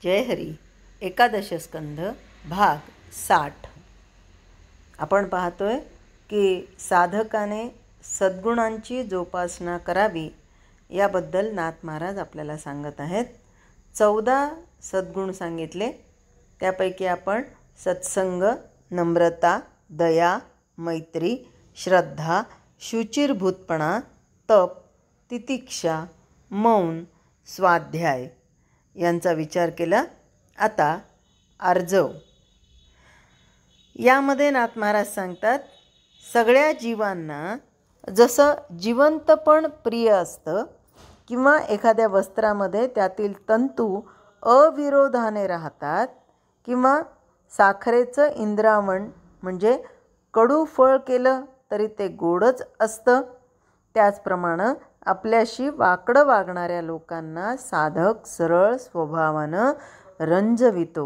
जय हरी. एकादश स्कंध भाग 60. आपण पाहतोय की साधकाने सद्गुणांची जोपासना करावी याबद्दल नाथ महाराज आपल्याला सांगत आहेत. 14 सद्गुण सांगितले. त्यापैकी आपण सत्संग, नम्रता, दया, मैत्री, श्रद्धा, शुचिरभूतपणा, तप, तितिक्षा, मौन, स्वाध्याय यांचा विचार केला. आता आर्जव. यामध्ये नाथ महाराज सांगतात, सगळ्या जीवांना जसं जिवंतपण प्रिय असतं किंवा एखाद्या वस्त्रामध्ये त्यातील तंतू अविरोधाने राहतात किंवा साखरेचं इंद्रावण म्हणजे कडू फळ केलं तरी ते गोडच असतं, त्याचप्रमाणे आपल्याशी वाकडं वागणाऱ्या लोकांना साधक सरळ स्वभावानं रंजवितो,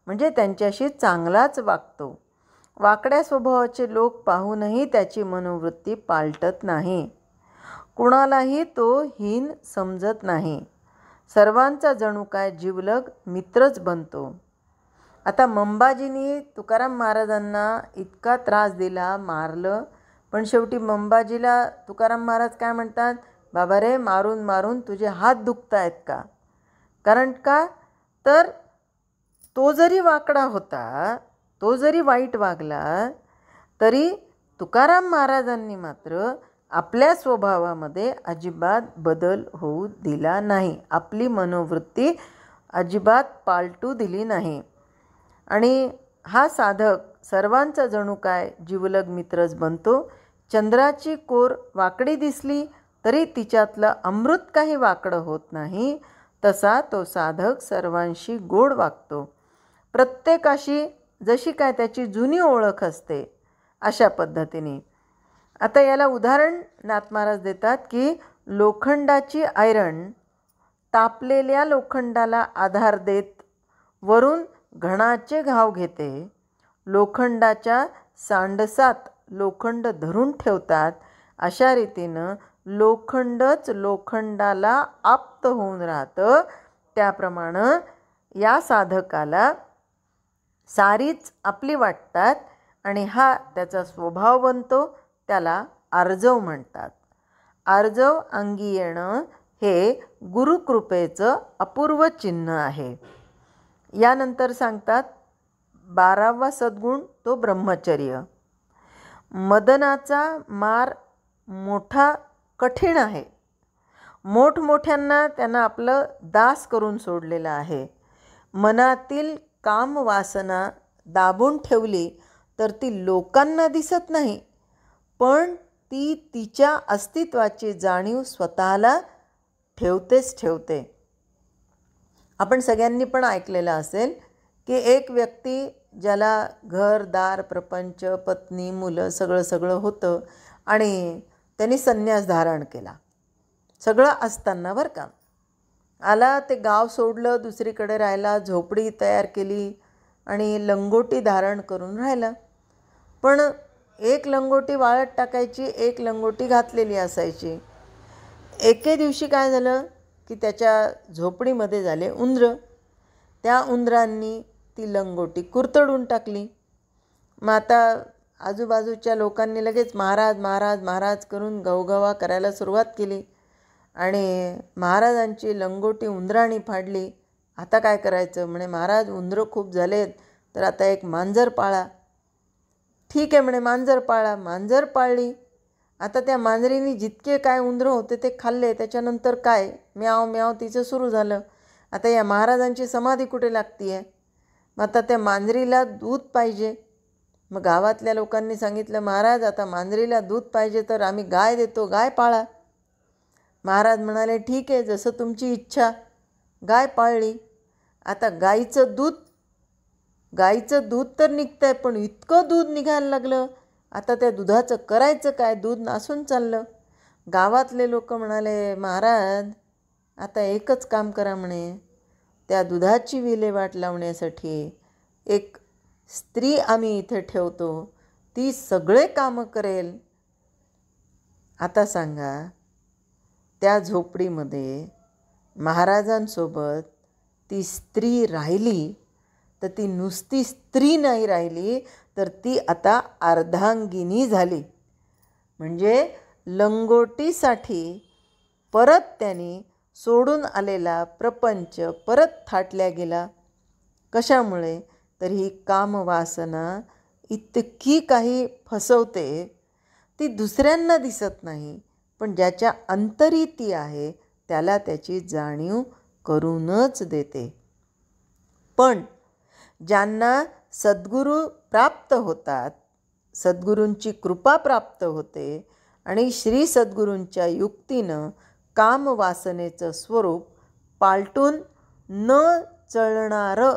म्हणजे त्यांच्याशी चांगलाच वागतो. वाकड्या स्वभावाचे लोक पाहूनही त्याची मनोवृत्ती पालटत नाही. कुणालाही तो हीन समजत नाही. सर्वांचा जणू काय जिवलग मित्रच बनतो. आता मंबाजींनी तुकाराम महाराजांना इतका त्रास दिला, मारलं, पण शेवटी मंबाजीला तुकाराम महाराज काय म्हणतात, बाबा रे, मारून मारून तुझे हात दुखत आहेत का? कारण का तर तो जरी वाकडा होता, तो जरी वाईट वागला, तरी तुकाराम महाराजांनी मात्र आपल्या स्वभावामध्ये अजिबात बदल होऊ दिला नाही. आपली मनोवृत्ती अजिबात पालटू दिली नाही. आणि हा साधक सर्वांचा जणू काय जिवलग मित्रच बनतो. चंद्राची कोर वाकडी दिसली तरी तिच्यातलं अमृत काही वाकडं होत नाही, तसा तो साधक सर्वांशी गोड वागतो. प्रत्येकाशी जशी काय त्याची जुनी ओळख असते अशा पद्धतीने. आता याला उदाहरण नाथ महाराज देतात की लोखंडाची ऐरण तापलेल्या लोखंडाला आधार देत वरून घणाचे घाव घेते. लोखंडाच्या सांडसात लोखंड धरून ठेवतात, अशा रीतीनं लोखंडच लोखंडाला आप्त होऊन राहतं. त्याप्रमाणे या साधकाला सारीच आपली वाटतात आणि हा त्याचा स्वभाव बनतो. त्याला आर्जव म्हणतात. आर्जव अंगी येणं हे गुरुकृपेचं अपूर्व चिन्ह आहे. यानंतर सांगतात 12वा सद्गुण तो ब्रह्मचर्य. मदनाचा मार मोठा कठीण आहे. मोठमोठ्यांना त्यांना आपलं दास करून सोडलेलं आहे. मनातील कामवासना दाबून ठेवली तर ती लोकांना दिसत नाही, पण ती तिच्या अस्तित्वाची जाणीव स्वतःला ठेवतेच ठेवते. आपण सगळ्यांनी पण ऐकलेलं असेल की एक व्यक्ती ज्याला घरदार, प्रपंच, पत्नी, मुलं सगळं होतं आणि त्यांनी संन्यास धारण केला. सगळं असताना बरं का, आला ते गाव सोडलं, दुसरीकडे राहायला, झोपडी तयार केली आणि लंगोटी धारण करून राहिला. पण एक लंगोटी वाळत टाकायची, एक लंगोटी घातलेली असायची. एके दिवशी काय झालं की त्याच्या झोपडीमध्ये झाले उंदरं. त्या उंदरांनी ती लंगोटी कुरतडून टाकली. मग आता आजूबाजूच्या लोकांनी लगेच महाराज महाराज महाराज करून गवगवा करायला सुरुवात केली आणि महाराजांची लंगोटी उंदरांनी फाडली. आता काय करायचं म्हणे, महाराज उंदरं खूप झालेत, तर आता एक मांजर पाळा. ठीक आहे म्हणे, मांजर पाळा. मांजर पाळली. आता त्या मांजरीने जितके काय उंदरं होते ते खाल्ले. त्याच्यानंतर काय म्याव म्याव तिचं सुरू झालं. आता या महाराजांची समाधी कुठे लागती आहे? मग आता त्या मांजरीला दूध पाहिजे. मग गावातल्या लोकांनी सांगितलं, महाराज आता मांजरीला दूध पाहिजे तर आम्ही गाय देतो, गाय पाळा. महाराज म्हणाले, ठीक आहे, जसं तुमची इच्छा. गाय पाळली. आता गाईचं दूध तर निघतं आहे, पण इतकं दूध निघायला लागलं. आता त्या दुधाचं करायचं काय? दूध नासून चाललं. गावातले लोक म्हणाले, महाराज आता एकच काम करा म्हणे, त्या दुधाची विल्हेवाट लावण्यासाठी एक स्त्री आम्ही इथे ठेवतो, ती सगळे कामं करेल. आता सांगा, त्या झोपडीमध्ये महाराजांसोबत ती स्त्री राहिली तर ती नुसती स्त्री नाही राहिली, तर ती आता अर्धांगिनी झाली. म्हणजे लंगोटीसाठी परत त्यांनी सोडून आलेला प्रपंच परत थाटल्या गेला. कशामुळे? तर ही कामवासना इतकी काही फसवते, ती दुसऱ्यांना दिसत नाही, पण ज्याच्या अंतरी ती आहे त्याला त्याची जाणीव करूनच देते. पण ज्यांना सद्गुरू प्राप्त होतात, सद्गुरूंची कृपा प्राप्त होते आणि श्री सद्गुरूंच्या युक्तीनं कामवासनेचं स्वरूप पालटून न चळणारं,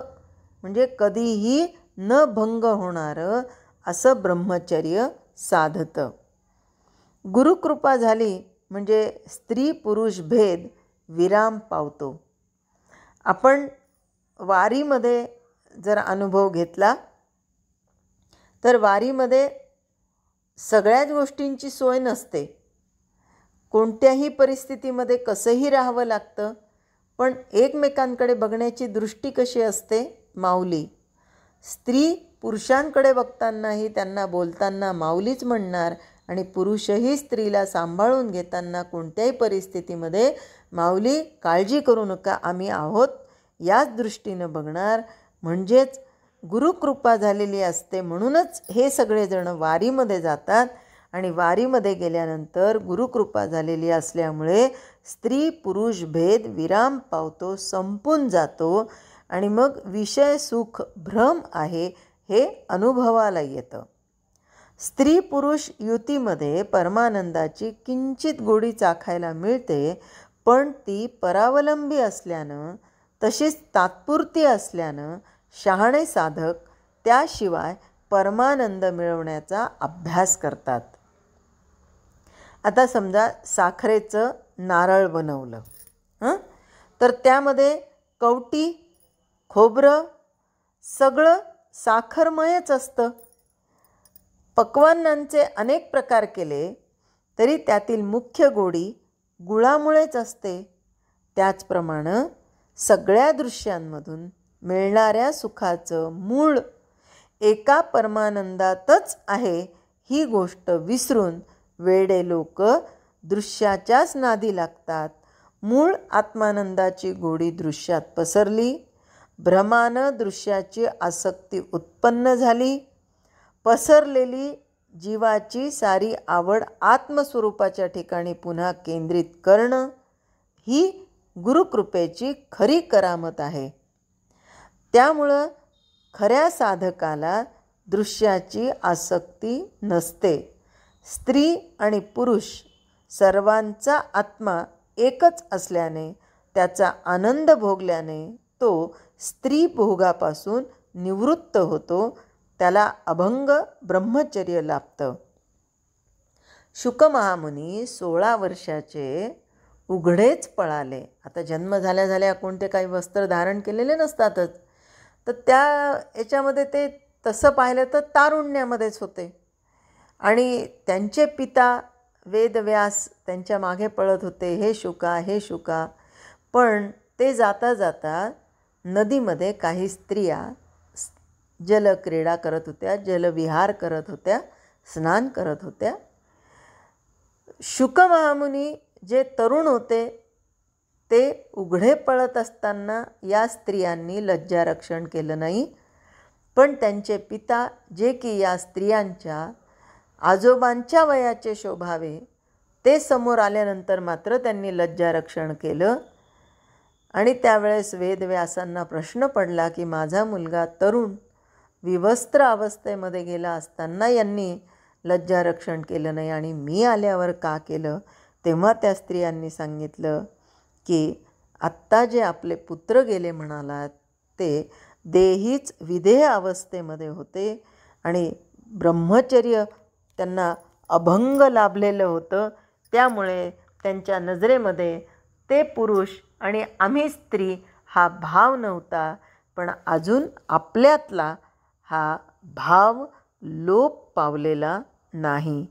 म्हणजे कधीही न भंग होणारं असं ब्रह्मचर्य साधतं. गुरुकृपा झाली म्हणजे स्त्री पुरुष भेद विराम पावतो. आपण वारीमध्ये जर अनुभव घेतला तर वारीमध्ये सगळ्याच गोष्टींची सोय नसते. कोणत्याही परिस्थितीमध्ये कसंही राहावं लागतं. पण एकमेकांकडे बघण्याची दृष्टी कशी असते? माऊली. स्त्री पुरुषांकडे बघतानाही त्यांना बोलताना माऊलीच म्हणणार आणि पुरुषही स्त्रीला सांभाळून घेताना कोणत्याही परिस्थितीमध्ये माऊली काळजी करू नका, आम्ही आहोत, याच दृष्टीनं बघणार. म्हणजेच गुरुकृपा झालेली असते, म्हणूनच हे सगळेजण वारीमध्ये जातात. आणि वारीमध्ये गेल्यानंतर गुरुकृपा झालेली असल्यामुळे स्त्री पुरुष भेद विराम पावतो, संपून जातो आणि मग विषय सुख भ्रम आहे हे अनुभवाला येतं. स्त्री पुरुष युतीमध्ये परमानंदाची किंचित गोडी चाखायला मिळते, पण ती परावलंबी असल्यानं, तशीच तात्पुरती असल्यानं शहाणे साधक त्याशिवाय परमानंद मिळवण्याचा अभ्यास करतात. आता समजा साखरेचं नारळ बनवलं, तर त्यामध्ये कवटी, खोबरं सगळं साखरमयच असतं. पक्वान्नांचे अनेक प्रकार केले तरी त्यातील मुख्य गोडी गुळामुळेच असते. त्याचप्रमाणे सगळ्या दृश्यांमधून मिळणाऱ्या सुखाचं मूळ एका परमानंदातच आहे, ही गोष्ट विसरून वेडे लोक दृश्याच्याच नादी लागतात. मूळ आत्मानंदाची गोडी दृश्यात पसरली, भ्रमानं दृश्याची आसक्ती उत्पन्न झाली. पसरलेली जीवाची सारी आवड आत्मस्वरूपाच्या ठिकाणी पुन्हा केंद्रित करणं ही गुरुकृपेची खरी करामत आहे. त्यामुळं खऱ्या साधकाला दृश्याची आसक्ती नसते. स्त्री आणि पुरुष सर्वांचा आत्मा एकच असल्याने, त्याचा आनंद भोगल्याने तो स्त्री भोगापासून निवृत्त होतो. त्याला अभंग ब्रह्मचर्य लाभतं. शुकमहामुनी 16 वर्षाचे उघडेच पळाले. आता जन्म झाल्या झाल्या कोणते काही वस्त्र धारण केलेले नसतातच, तर त्या याच्यामध्ये ते तसं पाहिलं तर तारुण्यामध्येच होते. आणि त्यांचे पिता वेदव्यास त्यांच्या मागे पळत होते, हे शुका हे शुका. पण ते जाता जाता नदीमध्ये काही स्त्रिया जलक्रीडा करत होत्या, जलविहार करत होत्या, स्नान करत होत्या. शुकमहामुनी जे तरुण होते ते उघडे पळत असताना या स्त्रियांनी लज्जारक्षण केलं नाही. पण त्यांचे पिता जे की या स्त्रियांच्या आजोबांच्या वयाचे शोभावे, ते समोर आल्यानंतर मात्र त्यांनी लज्जारक्षण केलं. आणि त्यावेळेस वेदव्यासांना प्रश्न पडला की माझा मुलगा तरुण विवस्त्र अवस्थेमध्ये गेला असताना यांनी लज्जारक्षण केलं नाही आणि मी आल्यावर का केलं? तेव्हा त्या स्त्रियांनी सांगितलं की आत्ता जे आपले पुत्र गेले म्हणालात ते देहीच विधेय अवस्थेमध्ये होते आणि ब्रह्मचर्य त्यांना अभंग लाभलेलं होतं. त्यामुळे त्यांच्या नजरेमध्ये ते पुरुष आणि आम्ही स्त्री हा भाव नव्हता, पण अजून आपल्यातला हा भाव लोप पावलेला नाही.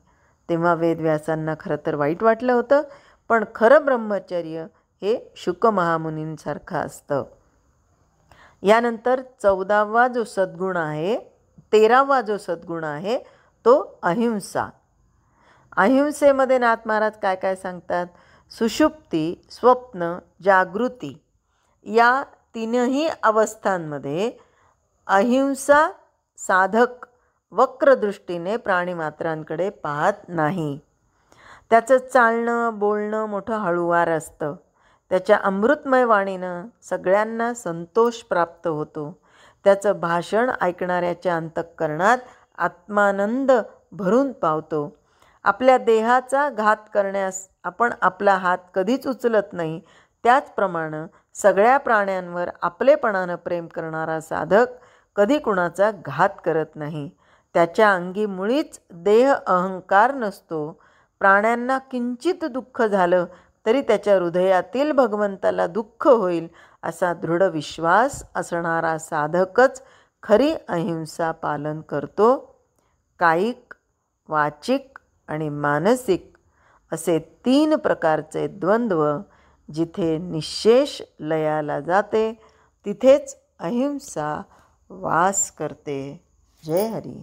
तेव्हा वेदव्यासांना खरं तर वाईट वाटलं होतं, पण खरं ब्रह्मचर्य हे शुकमहामुनींसारखं असतं. यानंतर 14वा जो सद्गुण आहे, 13वा जो सद्गुण आहे तो अहिंसा. अहिंसेमध्ये नाथ महाराज काय काय सांगतात? सुषुप्ती, स्वप्न, जागृती या तीनही अवस्थांमध्ये अहिंसा साधक वक्रदृष्टीने प्राणीमात्रांकडे पाहत नाही. त्याचं चालणं बोलणं मोठं हळूवार असतं. त्याच्या अमृतमय वाणीनं सगळ्यांना संतोष प्राप्त होतो. त्याचं भाषण ऐकणाऱ्याच्या अंतःकरणात आत्मानंद भरून पावतो. आपल्या देहाचा घात करण्यास आपण आपला हात कधीच उचलत नाही. त्याचप्रमाणे सगळ्या प्राण्यांवर आपलेपणानं प्रेम करणारा साधक कधी कुणाचा घात करत नाही. त्याच्या अंगी मुळीच देह अहंकार नसतो. प्राण्यांना किंचित दुःख झालं तरी त्याच्या हृदयातील भगवंताला दुःख होईल असा दृढ विश्वास असणारा साधकच खरी अहिंसा पालन करतो. कायिक, वाचिक आणि मानसिक असे 3 प्रकारचे द्वंद्व जिथे निःशेष लयाला जाते तिथेच अहिंसा वास करते. जय हरी.